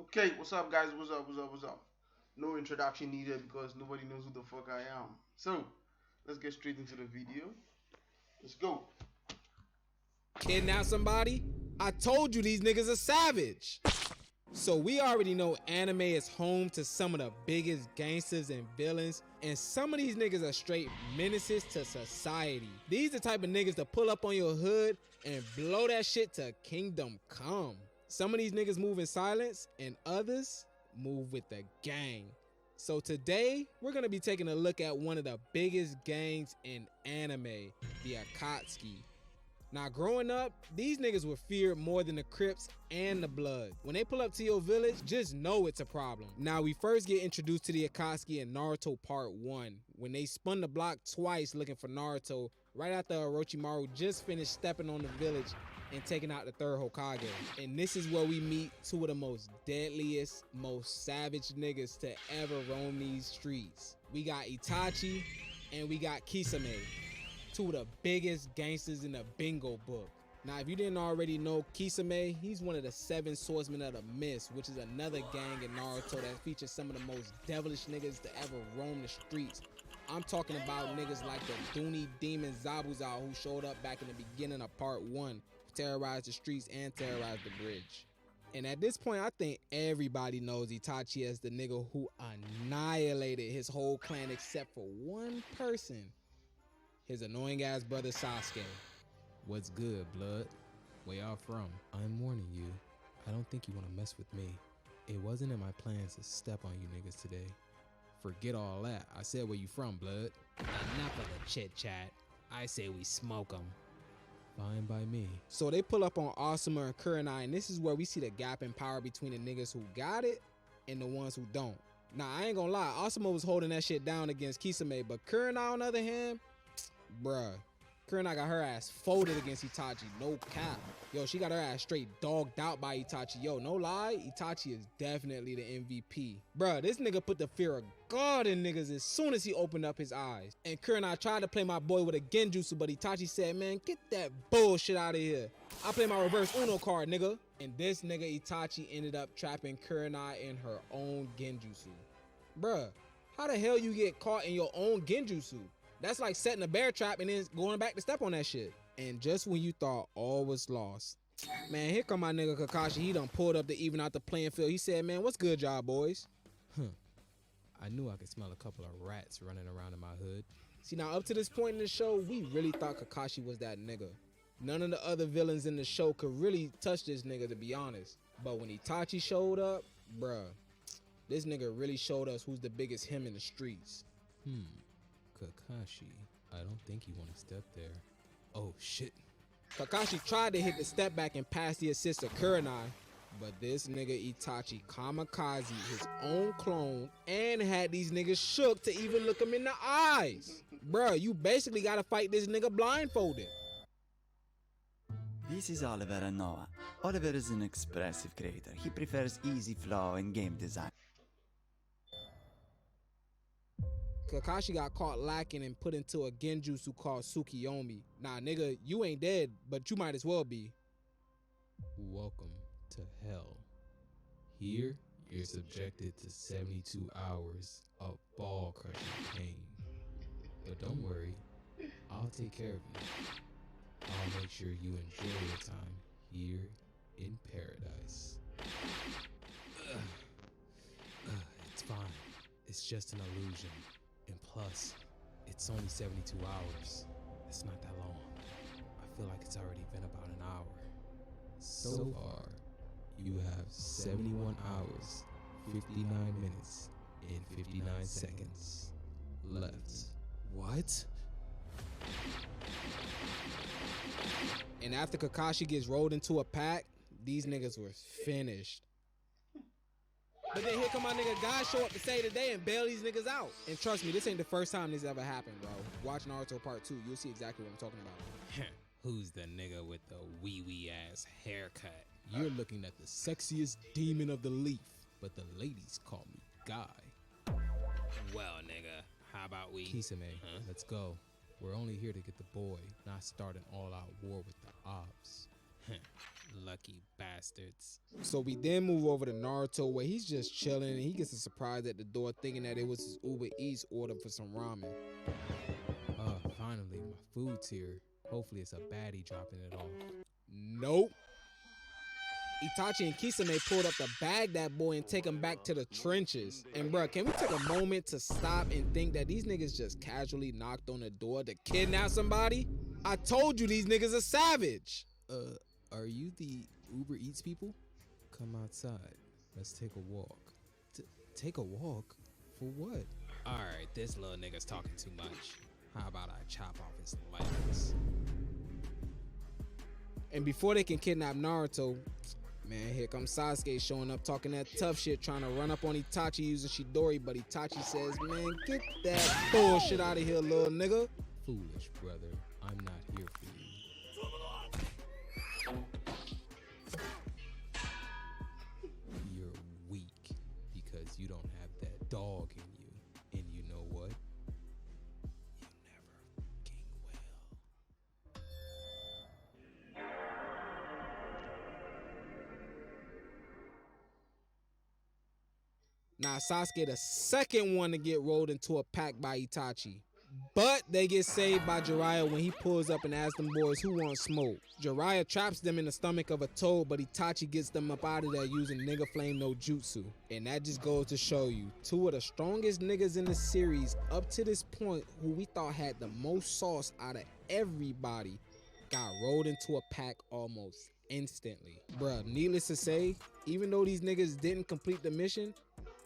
Okay, what's up, guys? What's up? No introduction needed because nobody knows who the fuck I am. So, let's get straight into the video. Let's go. Kidnap somebody? I told you these niggas are savage. So we already know anime is home to some of the biggest gangsters and villains, and some of these niggas are straight menaces to society. These the type of niggas to pull up on your hood and blow that shit to kingdom come. Some of these niggas move in silence and others move with the gang. So today, we're gonna be taking a look at one of the biggest gangs in anime, the Akatsuki. Now, growing up, these niggas were feared more than the Crips and the Blood. When they pull up to your village, just know it's a problem. Now, we first get introduced to the Akatsuki in Naruto Part 1, when they spun the block twice looking for Naruto, right after Orochimaru just finished stepping on the village and taking out the third Hokage. And this is where we meet two of the most deadliest, most savage niggas to ever roam these streets. We got Itachi and we got Kisame, two of the biggest gangsters in the Bingo book. Now, if you didn't already know, Kisame, he's one of the 7 swordsmen of the Mist, which is another gang in Naruto that features some of the most devilish niggas to ever roam the streets. I'm talking about niggas like the Doonie Demon Zabuza, who showed up back in the beginning of Part 1, terrorized the streets and terrorized the bridge. And at this point, I think everybody knows Itachi as the nigga who annihilated his whole clan except for one person. His annoying ass brother Sasuke. What's good, blood? Where y'all from? I'm warning you, I don't think you want to mess with me. It wasn't in my plans to step on you niggas today. Forget all that. I said where you from, blood. Enough of the chit chat. I say we smoke 'em. Fine by me. So they pull up on Asuma and Kurenai, and this is where we see the gap in power between the niggas who got it and the ones who don't. Now, I ain't gonna lie, Asuma was holding that shit down against Kisame, but Kurenai on the other hand, bruh, Kurenai got her ass folded against Itachi, no cap. Yo, she got her ass straight dogged out by Itachi. Yo, no lie, Itachi is definitely the MVP. Bruh, this nigga put the fear of God in niggas as soon as he opened up his eyes. And Kurenai tried to play my boy with a genjutsu, but Itachi said, man, get that bullshit out of here. I play my reverse Uno card, nigga. And this nigga Itachi ended up trapping Kurenai in her own genjutsu. Bruh, how the hell you get caught in your own genjutsu? That's like setting a bear trap and then going back to step on that shit. And just when you thought all was lost, man, here come my nigga Kakashi. He done pulled up to even out the playing field. He said, man, what's good, y'all boys? I knew I could smell a couple of rats running around in my hood. See, now up to this point in the show, we really thought Kakashi was that nigga. None of the other villains in the show could really touch this nigga, to be honest. But when Itachi showed up, bruh, this nigga really showed us who's the biggest him in the streets. Kakashi, I don't think you want to step there. Oh shit. Kakashi tried to hit the step back and pass the assist to Kurenai, but this nigga Itachi kamikaze his own clone and had these niggas shook to even look him in the eyes. Bruh, you basically gotta fight this nigga blindfolded. This is Oliver and Noah. Oliver is an expressive creator. He prefers easy flow and game design. Kakashi got caught lacking and put into a genjutsu called Tsukiyomi. Nah, nigga, you ain't dead, but you might as well be. Welcome to hell. Here, you're subjected to 72 hours of ball-crushing pain. But don't worry, I'll take care of you. I'll make sure you enjoy your time here in paradise. It's fine. It's just an illusion. And plus, it's only 72 hours. It's not that long. I feel like it's already been about an hour. So far, you have 71 hours, 59 minutes, and 59 seconds left. What? And after Kakashi gets rolled into a pack, these niggas were finished. But then here come my nigga Guy show up to save the day and bail these niggas out. And trust me, this ain't the first time this ever happened, bro. Watch Naruto Part 2, you'll see exactly what I'm talking about. Who's the nigga with the wee-wee ass haircut? You're looking at the sexiest demon of the leaf, but the ladies call me Guy. Well, nigga, how about we... Kisame, let's go. We're only here to get the boy, not start an all-out war with the ops. Lucky bastards. So we then move over to Naruto where he's just chilling and he gets a surprise at the door thinking that it was his Uber Eats order for some ramen. Finally, my food's here. Hopefully it's a baddie dropping it off. Nope. Itachi and Kisame pulled up to bag that boy and take him back to the trenches. And bruh, can we take a moment to stop and think that these niggas just casually knocked on the door to kidnap somebody? I told you these niggas are savage. Are you the Uber Eats people? Come outside. Let's take a walk. Take a walk? For what? Alright, this little nigga's talking too much. How about I chop off his legs? And before they can kidnap Naruto, man, here comes Sasuke showing up talking that tough shit, trying to run up on Itachi using Chidori, but Itachi says, man, get that bullshit out of here, little nigga. Foolish brother, I'm not here for you. You're weak because you don't have that dog in you. And you know what? You'll never king well. Now Sasuke the second one to get rolled into a pack by Itachi. But they get saved by Jiraiya when he pulls up and asks them boys who want smoke. Jiraiya traps them in the stomach of a toad, but Itachi gets them up out of there using nigga flame no jutsu. And that just goes to show you, two of the strongest niggas in the series up to this point who we thought had the most sauce out of everybody got rolled into a pack almost instantly. Bruh, needless to say, even though these niggas didn't complete the mission,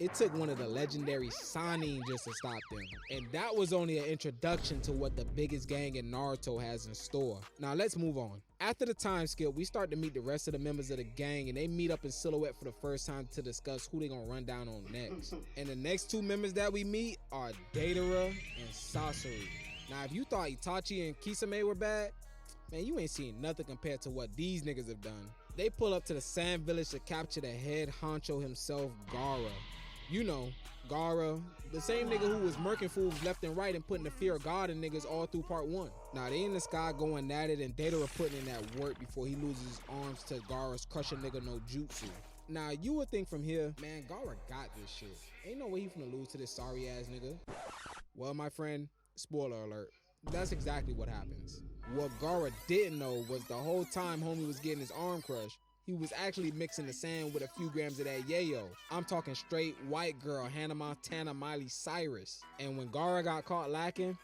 it took one of the legendary Sannin just to stop them. And that was only an introduction to what the biggest gang in Naruto has in store. Now let's move on. After the time skip, we start to meet the rest of the members of the gang and they meet up in silhouette for the first time to discuss who they gonna run down on next. And the next two members that we meet are Deidara and Sasori. Now if you thought Itachi and Kisame were bad, man, you ain't seen nothing compared to what these niggas have done. They pull up to the Sand Village to capture the head honcho himself, Gaara. You know, Gaara, the same nigga who was murking fools left and right and putting the fear of God in niggas all through part 1. Now they in the sky going at it and Deidara putting in that work before he loses his arms to Gaara's crushing nigga no jutsu. Now you would think from here, man, Gaara got this shit. Ain't no way he finna lose to this sorry ass nigga. Well, my friend, spoiler alert, that's exactly what happens. What Gaara didn't know was the whole time homie was getting his arm crushed, he was actually mixing the sand with a few grams of that yayo. I'm talking straight white girl, Hannah Montana, Miley Cyrus. And when Gaara got caught lacking,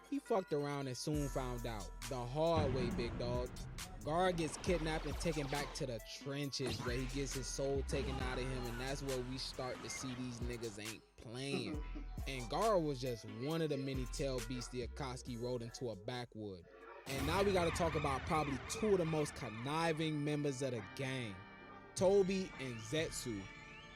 he fucked around and soon found out. The hard way, big dog. Gaara gets kidnapped and taken back to the trenches where he gets his soul taken out of him, and that's where we start to see these niggas ain't playing. And Gaara was just one of the many tail beasts the Akatsuki rode into a backwood. And now we gotta talk about probably two of the most conniving members of the gang, Tobi and Zetsu.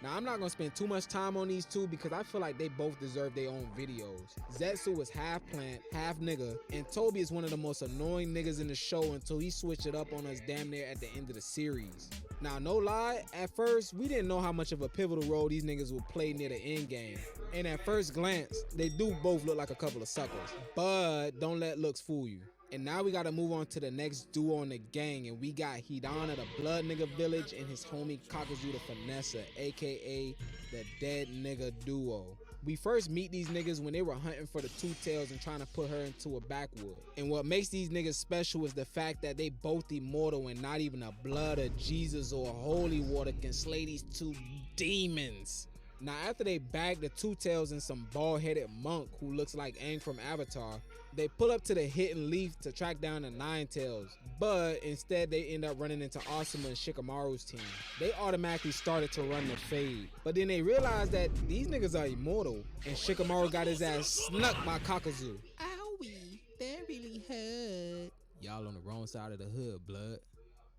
Now I'm not gonna spend too much time on these two because I feel like they both deserve their own videos. Zetsu is half plant, half nigga, and Tobi is one of the most annoying niggas in the show until he switched it up on us damn near at the end of the series. Now no lie, at first we didn't know how much of a pivotal role these niggas would play near the end game. And at first glance, they do both look like a couple of suckers. But don't let looks fool you. And now we gotta move on to the next duo in the gang, and we got Hidan of the Blood Nigga Village and his homie Kakuzu the Finessa, aka the Dead Nigga Duo. We first meet these niggas when they were hunting for the Two Tails and trying to put her into a backwood. And what makes these niggas special is the fact that they both immortal and not even a blood of Jesus or holy water can slay these two demons. Now after they bag the Two Tails and some bald-headed monk who looks like Aang from Avatar, they pull up to the Hidden Leaf to track down the Nine Tails, but instead they end up running into Asuma and Shikamaru's team. They automatically started to run the fade, but then they realized that these niggas are immortal, and Shikamaru got his ass snuck by Kakuzu. Owie, that really hurt. Y'all on the wrong side of the hood, blood.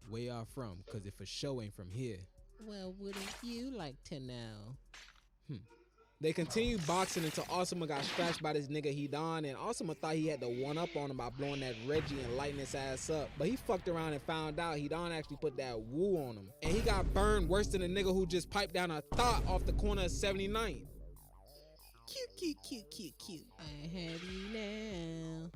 Where y'all from? Cause it for sure ain't from here. Well, wouldn't you like to know? They continued boxing until Asuma got scratched by this nigga Hidan, and Asuma thought he had the one up on him by blowing that Reggie and lighting his ass up. But he fucked around and found out Hidan actually put that woo on him. And he got burned worse than a nigga who just piped down a thought off the corner of 79th. Cute. I have you now.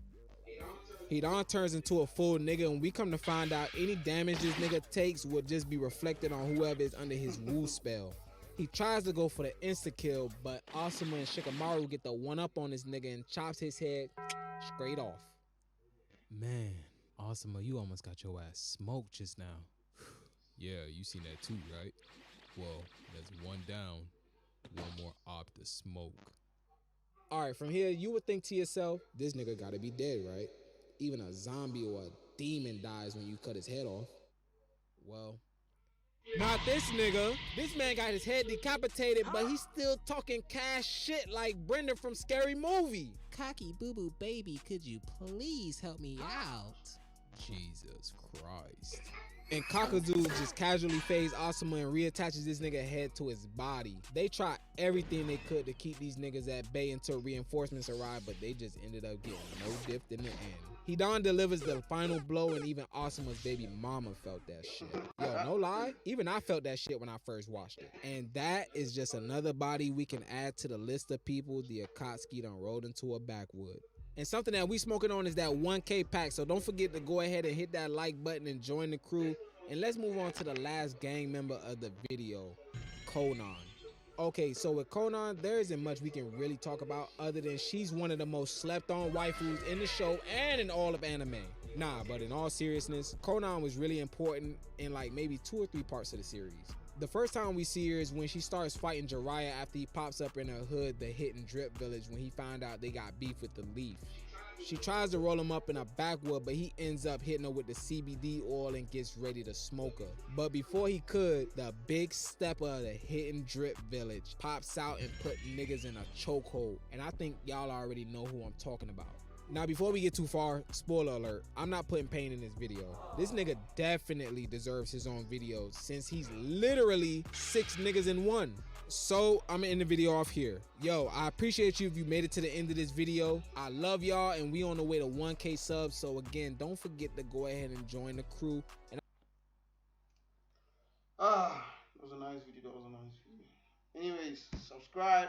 Hidan turns into a full nigga, and we come to find out any damage this nigga takes would just be reflected on whoever is under his woo spell. He tries to go for the insta-kill, but Asuma and Shikamaru get the one-up on this nigga and chops his head straight off. Man, Asuma, you almost got your ass smoked just now. Yeah, you seen that too, right? Well, there's one down, one more op to smoke. Alright, from here, you would think to yourself, this nigga gotta be dead, right? Even a zombie or a demon dies when you cut his head off. Well, not this nigga. This man got his head decapitated, but he's still talking cash shit like Brenda from Scary Movie. Cocky boo boo baby, could you please help me out? Jesus Christ. And Kakuzu just casually fades Asuma and reattaches this nigga head to his body. They tried everything they could to keep these niggas at bay until reinforcements arrived, but they just ended up getting no dipped in the end. Hidan delivers the final blow, and even Asuma's baby mama felt that shit. Yo, no lie, even I felt that shit when I first watched it. And that is just another body we can add to the list of people the Akatsuki done rolled into a backwood. And something that we smoking on is that 1K pack, so don't forget to go ahead and hit that like button and join the crew. And let's move on to the last gang member of the video, Konan. Okay, so with Konan, there isn't much we can really talk about other than she's one of the most slept on waifus in the show and in all of anime. Nah, but in all seriousness, Konan was really important in like maybe 2 or 3 parts of the series. The first time we see her is when she starts fighting Jiraiya after he pops up in her hood, the Hidden Drip village, when he found out they got beef with the Leaf. She tries to roll him up in a backwood, but he ends up hitting her with the CBD oil and gets ready to smoke her. But before he could, the big stepper of the Hidden Drip village pops out and put niggas in a chokehold. And I think y'all already know who I'm talking about. Now, before we get too far, spoiler alert, I'm not putting pain in this video. This nigga definitely deserves his own video since he's literally 6 niggas in one. So I'm gonna end the video off here. Yo, I appreciate you if you made it to the end of this video. I love y'all, and we on the way to 1K subs. So again, don't forget to go ahead and join the crew. And that was a nice video. Anyways, subscribe,